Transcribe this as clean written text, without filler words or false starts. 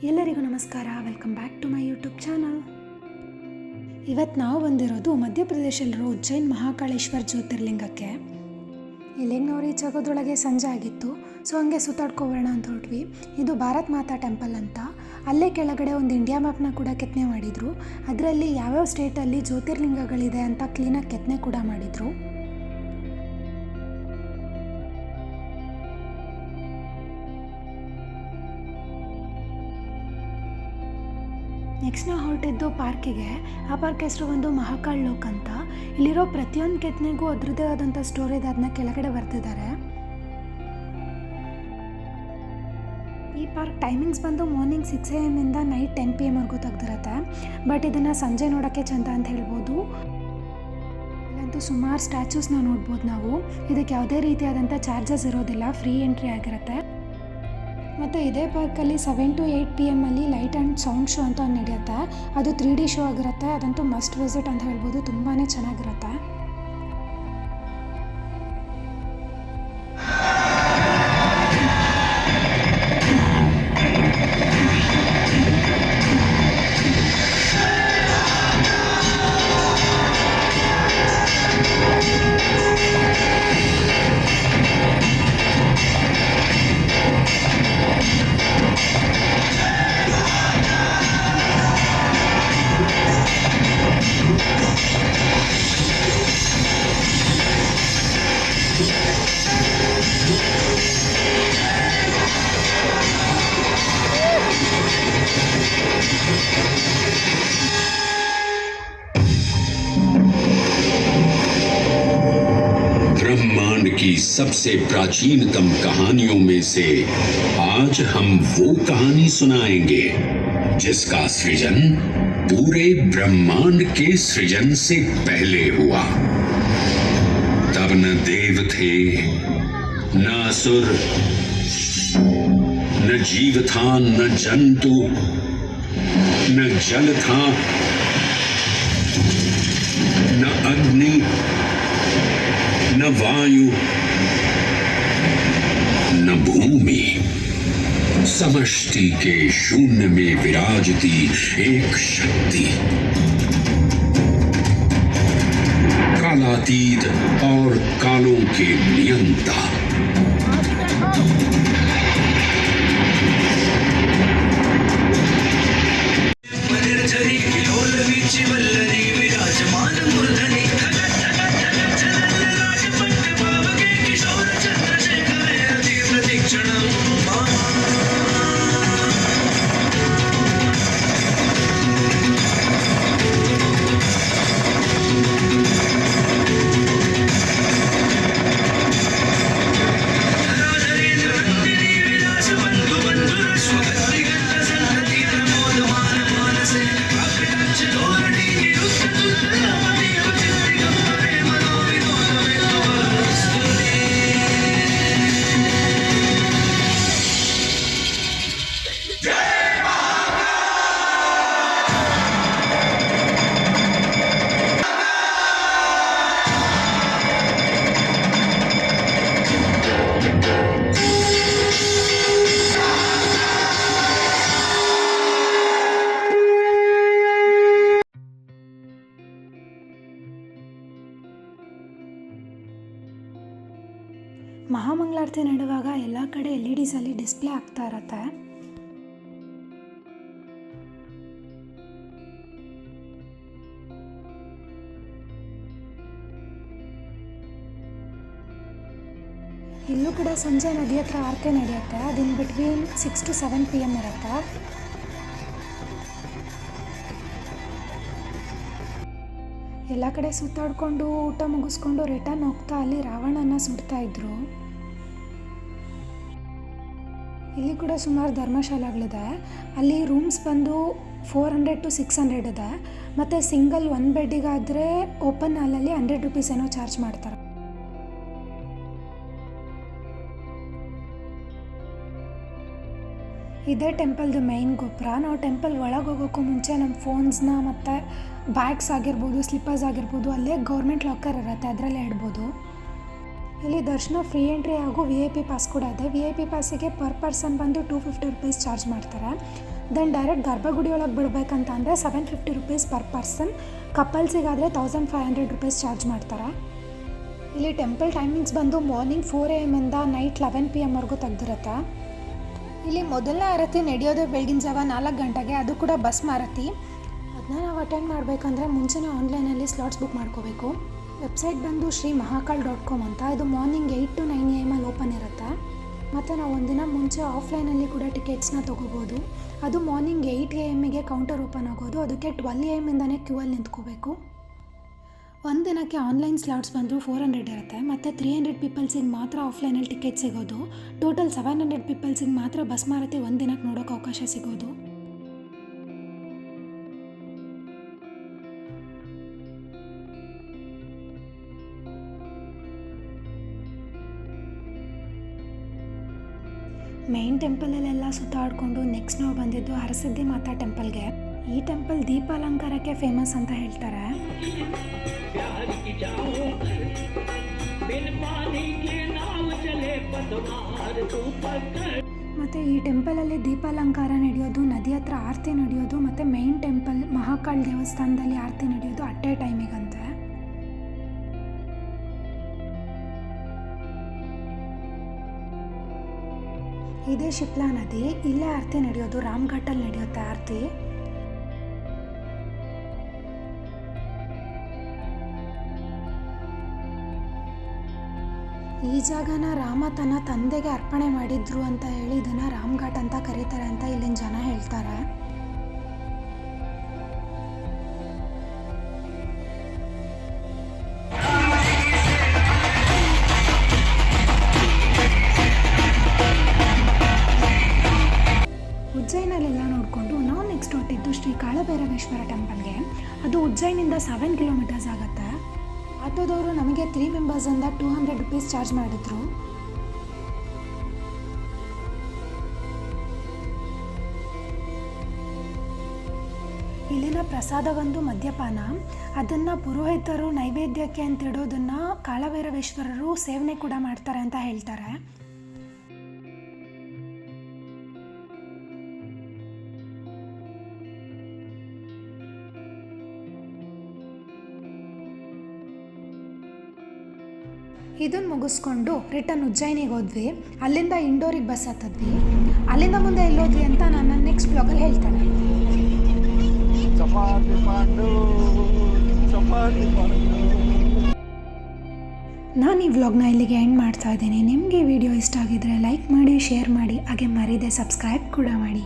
ಎಲ್ಲರಿಗೂ ನಮಸ್ಕಾರ. Welcome back to my YouTube channel. ಇವತ್ತು ನಾವು ಬಂದಿರೋದು ಮಧ್ಯಪ್ರದೇಶಲ್ಲಿರೋ ಉಜ್ಜೈನ್ ಮಹಾಕಾಳೇಶ್ವರ್ ಜ್ಯೋತಿರ್ಲಿಂಗಕ್ಕೆ. ಇಲ್ಲಿಗೆ ನಾವು ರೀಚ್ ಆಗೋದ್ರೊಳಗೆ ಸಂಜೆ ಆಗಿತ್ತು. ಸೊ ಹಂಗೆ ಸುತ್ತಾಡ್ಕೊಬೋಣ ಅಂತ ಹೊರಟ್ವಿ. ಇದು ಭಾರತ್ ಮಾತಾ ಟೆಂಪಲ್ ಅಂತ. ಅಲ್ಲೇ ಕೆಳಗಡೆ ಒಂದು ಇಂಡಿಯಾ ಮ್ಯಾಪ್ನ ಕೂಡ ಕೆತ್ತನೆ ಮಾಡಿದರು. ಅದರಲ್ಲಿ ಯಾವ್ಯಾವ ಸ್ಟೇಟಲ್ಲಿ ಜ್ಯೋತಿರ್ಲಿಂಗಗಳಿದೆ ಅಂತ ಕ್ಲೀನಾಗಿ ಕೆತ್ತನೆ ಕೂಡ ಮಾಡಿದರು. ನೆಕ್ಸ್ಟ್ ನಾವು ಹೊರಟಿದ್ದು ಪಾರ್ಕಿಗೆ. ಆ ಪಾರ್ಕ್ ಹೆಸರು ಒಂದು ಮಹಾಕಾಳ್ ಲೋಕ್ ಅಂತ. ಇಲ್ಲಿರೋ ಪ್ರತಿಯೊಂದು ಕೆತ್ತನೆಗೂ ಅದರದ್ದೇ ಆದಂಥ ಸ್ಟೋರಿ ಇದೆ, ಅದನ್ನ ಕೆಳಗಡೆ ಬರ್ತಿದ್ದಾರೆ. ಈ ಪಾರ್ಕ್ ಟೈಮಿಂಗ್ಸ್ ಬಂದು ಮಾರ್ನಿಂಗ್ 6 AM ಇಂದ ನೈಟ್ 10 PM ವರೆಗೂ ತೆಗ್ದಿರುತ್ತೆ. ಬಟ್ ಇದನ್ನು ಸಂಜೆ ನೋಡೋಕ್ಕೆ ಚಂದ ಅಂತ ಹೇಳ್ಬೋದು. ಇಲ್ಲಂತೂ ಸುಮಾರು ಸ್ಟ್ಯಾಚ್ಯೂಸ್ನ ನೋಡ್ಬೋದು ನಾವು. ಇದಕ್ಕೆ ಯಾವುದೇ ರೀತಿಯಾದಂಥ ಚಾರ್ಜಸ್ ಇರೋದಿಲ್ಲ, ಫ್ರೀ ಎಂಟ್ರಿ ಆಗಿರುತ್ತೆ. ಮತ್ತು ಇದೇ ಪಾರ್ಕಲ್ಲಿ 7 to 8 PM light and sound show ಅಂತ ನಡೆಯುತ್ತೆ. ಅದು 3D ಶೋ ಆಗಿರುತ್ತೆ. ಅದಂತೂ ಮಸ್ಟ್ ವಿಸಿಟ್ ಅಂತ ಹೇಳ್ಬೋದು, ತುಂಬಾ ಚೆನ್ನಾಗಿರುತ್ತೆ. ब्रह्मांड की सबसे प्राचीनतम कहानियों में से आज हम वो कहानी सुनाएंगे जिसका सृजन पूरे ब्रह्मांड के सृजन से पहले हुआ। तब न देव थे, न असुर, न जीव था, न जंतु, न जल था, न अग्नि, न वायु, न भूमि। समष्टि के शून्य में विराजती एक शक्ति, कालातीत और कालों के नियंता। ಮಹಾಮಂಗಳಾರತಿ ನಡೆಯುವಾಗ ಎಲ್ಲ ಕಡೆ LEDs ಡಿಸ್ಪ್ಲೇ ಆಗ್ತಾ ಇರತ್ತೆ. ಇಲ್ಲೂ ಕೂಡ ಸಂಜೆ ನದಿ ಹತ್ರ ಆರತಿ ನಡೆಯುತ್ತೆ. ಅದಿನ್ ಬಿಟ್ವೀನ್ 6 to 7 PM ಇರುತ್ತೆ. ಎಲ್ಲ ಕಡೆ ಸುತ್ತಾಡಿಕೊಂಡು ಊಟ ಮುಗಿಸ್ಕೊಂಡು ರಿಟರ್ನ್ ಹೋಗ್ತಾ ಅಲ್ಲಿ ರಾವಣನ ಸುಡ್ತಾ ಇದ್ರು. ಇಲ್ಲಿ ಕೂಡ ಸುಮಾರು ಧರ್ಮಶಾಲೆಗಳಿದೆ. ಅಲ್ಲಿ ರೂಮ್ಸ್ ಬಂದು 400 to 600 ಇದೆ. ಮತ್ತು ಸಿಂಗಲ್ 1 ಬೆಡ್ಡಿಗಾದರೆ ಓಪನ್ ಹಾಲಲ್ಲಿ 100 rupees ಏನೋ ಚಾರ್ಜ್ ಮಾಡ್ತಾರೆ. ಇದೇ ಟೆಂಪಲ್ದು ಮೈನ್ ಗೋಪುರ. ನಾವು ಟೆಂಪಲ್ ಒಳಗೆ ಹೋಗೋಕ್ಕೂ ಮುಂಚೆ ನಮ್ಮ ಫೋನ್ಸ್ನ ಮತ್ತು ಬ್ಯಾಗ್ಸ್ ಆಗಿರ್ಬೋದು, ಸ್ಲಿಪ್ಪರ್ಸ್ ಆಗಿರ್ಬೋದು ಅಲ್ಲೇ ಗೌರ್ಮೆಂಟ್ ಲಾಕರ್ ಇರುತ್ತೆ, ಅದರಲ್ಲೇ ಇಡ್ಬೋದು. ಇಲ್ಲಿ ದರ್ಶನ ಫ್ರೀ ಎಂಟ್ರಿ ಹಾಗೂ VIP ಪಾಸ್ ಕೂಡ ಇದೆ. VIP ಪಾಸಿಗೆ ಪರ್ ಪರ್ಸನ್ ಬಂದು 250 ರುಪೀಸ್ ಚಾರ್ಜ್ ಮಾಡ್ತಾರೆ. ದೆನ್ ಡೈರೆಕ್ಟ್ ಗರ್ಭಗುಡಿ ಒಳಗೆ ಬಿಡಬೇಕಂತ ಅಂದರೆ 750 ರುಪೀಸ್ ಪರ್ ಪರ್ಸನ್. ಕಪಲ್ಸಿಗಾದರೆ 1500 ರುಪೀಸ್ ಚಾರ್ಜ್ ಮಾಡ್ತಾರೆ. ಇಲ್ಲಿ ಟೆಂಪಲ್ ಟೈಮಿಂಗ್ಸ್ ಬಂದು ಮಾರ್ನಿಂಗ್ 4 AM ಇಂದ ನೈಟ್ 11 PM ವರೆಗೂ ತೆಗೆದಿರುತ್ತೆ. ಇಲ್ಲಿ ಮೊದಲನೇ ಆರತಿ ನಡೆಯೋದು ಬೆಳಗಿನ ಜಾವ 4 ಗಂಟೆಗೆ, ಅದು ಕೂಡ ಬಸ್ ಆರತಿ. ಅದನ್ನ ನಾವು ಅಟೆಂಡ್ ಮಾಡಬೇಕಂದ್ರೆ ಮುಂಚೆನೇ ಆನ್ಲೈನಲ್ಲಿ ಸ್ಲಾಟ್ಸ್ ಬುಕ್ ಮಾಡ್ಕೋಬೇಕು. ವೆಬ್ಸೈಟ್ ಬಂದು sriMahakal.com ಅಂತ. ಇದು ಮಾರ್ನಿಂಗ್ 8 to 9 AM ಓಪನ್ ಇರುತ್ತೆ. ಮತ್ತು ನಾವು ಒಂದಿನ ಮುಂಚೆ ಆಫ್ಲೈನಲ್ಲಿ ಕೂಡ ಟಿಕೆಟ್ಸ್ನ ತೊಗೋಬೋದು. ಅದು ಮಾರ್ನಿಂಗ್ 8 AM ಕೌಂಟರ್ ಓಪನ್ ಆಗೋದು. ಅದಕ್ಕೆ 12 AM ಇಂದನೇ ಕ್ಯೂವಲ್ಲಿ ನಿಂತ್ಕೋಬೇಕು. ಒಂದು ದಿನಕ್ಕೆ ಆನ್ಲೈನ್ ಸ್ಲಾಟ್ಸ್ ಬಂದು 400 ಇರುತ್ತೆ. ಮತ್ತು 300 ಪೀಪಲ್ಸಿಗೆ ಮಾತ್ರ ಆಫ್ಲೈನಲ್ಲಿ ಟಿಕೆಟ್ ಸಿಗೋದು. ಟೋಟಲ್ 700 ಪೀಪಲ್ಸಿಗೆ ಮಾತ್ರ ಬಸ್ ಮಾರತಿ ಒಂದು ದಿನಕ್ಕೆ ನೋಡೋಕೆ ಅವಕಾಶ ಸಿಗೋದು. ಮೇನ್ ಟೆಂಪಲಲ್ಲೆಲ್ಲ ಸುತ್ತಾಡಿಕೊಂಡು ನೆಕ್ಸ್ಟ್ ನಾವು ಬಂದಿದ್ದು ಹರಸಿದ್ಧಿ ಮಾತಾ ಟೆಂಪಲ್ಗೆ. ಈ ಟೆಂಪಲ್ ದೀಪಾಲಂಕಾರಕ್ಕೆ ಫೇಮಸ್ ಅಂತ ಹೇಳ್ತಾರೆ. ಮತ್ತು ಈ ಟೆಂಪಲಲ್ಲಿ ದೀಪಾಲಂಕಾರ ನಡೆಯೋದು, ನದಿ ಹತ್ರ ಆರತಿ ನಡೆಯೋದು, ಮತ್ತು ಮೇನ್ ಟೆಂಪಲ್ ಮಹಾಕಾಲ್ ದೇವಸ್ಥಾನದಲ್ಲಿ ಆರತಿ ನಡೆಯೋದು ಅಟ್ ಎ ಟೈಮಿಗಂತೆ. ಇದೇ ಶಿಪ್ಲಾ ನದಿ, ಇಲ್ಲೇ ಆರತಿ ನಡೆಯೋದು. ರಾಮ್ಘಾಟಲ್ಲಿ ನಡೆಯುತ್ತೆ ಆರತಿ. ಈ ಜಾಗನ ರಾಮ ತನ್ನ ತಂದೆಗೆ ಅರ್ಪಣೆ ಮಾಡಿದ್ರು ಅಂತ ಹೇಳಿ ಇದನ್ನು ರಾಮ್ಘಾಟ್ ಅಂತ ಕರೀತಾರೆ ಅಂತ ಇಲ್ಲಿನ ಜನ ಹೇಳ್ತಾರೆ. ಉಜ್ಜಯಿನಲ್ಲೆಲ್ಲ ನೋಡಿಕೊಂಡು ನಾವು ನೆಕ್ಸ್ಟ್ ಹೊಟ್ಟಿದ್ದು ಶ್ರೀ ಕಾಳಭೈರವೇಶ್ವರ ಟೆಂಪಲ್ಗೆ. ಅದು ಉಜ್ಜಯಿನಿಂದ 7 ಕಿಲೋಮೀಟರ್ಸ್ ಆಗುತ್ತೆ. ಆಟೋದವರು ನಮಗೆ 3 ಮೆಂಬರ್ಸಿಂದ 200 ರುಪೀಸ್ ಚಾರ್ಜ್ ಮಾಡಿದ್ರು. ಇಲ್ಲಿನ ಪ್ರಸಾದ ಒಂದು ಮದ್ಯಪಾನ. ಅದನ್ನು ಪುರೋಹಿತರು ನೈವೇದ್ಯಕ್ಕೆ ಅಂತ ಇಡೋದನ್ನು ಕಾಳಭೈರವೇಶ್ವರರು ಸೇವನೆ ಕೂಡ ಮಾಡ್ತಾರೆ ಅಂತ ಹೇಳ್ತಾರೆ. ಇದನ್ನು ಮುಗಿಸ್ಕೊಂಡು ರಿಟರ್ನ್ ಉಜ್ಜಯಿನಿಗೆ ಹೋದ್ವಿ. ಅಲ್ಲಿಂದ ಇಂಡೋರಿಗೆ ಬಸ್ ಹತ್ತಿದ್ವಿ. ಅಲ್ಲಿಂದ ಮುಂದೆ ಎಲ್ಲೋದ್ವಿ ಅಂತ ನಾನು ನೆಕ್ಸ್ಟ್ ಬ್ಲಾಗಲ್ಲಿ ಹೇಳ್ತೇನೆ. ನಾನು ಈ ವ್ಲಾಗ್ನ ಇಲ್ಲಿಗೆ ಎಂಡ್ ಮಾಡ್ತಾ ಇದ್ದೀನಿ. ನಿಮಗೆ ಈ ವಿಡಿಯೋ ಇಷ್ಟ ಆಗಿದ್ರೆ ಲೈಕ್ ಮಾಡಿ, ಶೇರ್ ಮಾಡಿ, ಹಾಗೆ ಮರೀದೆ ಸಬ್ಸ್ಕ್ರೈಬ್ ಕೂಡ ಮಾಡಿ.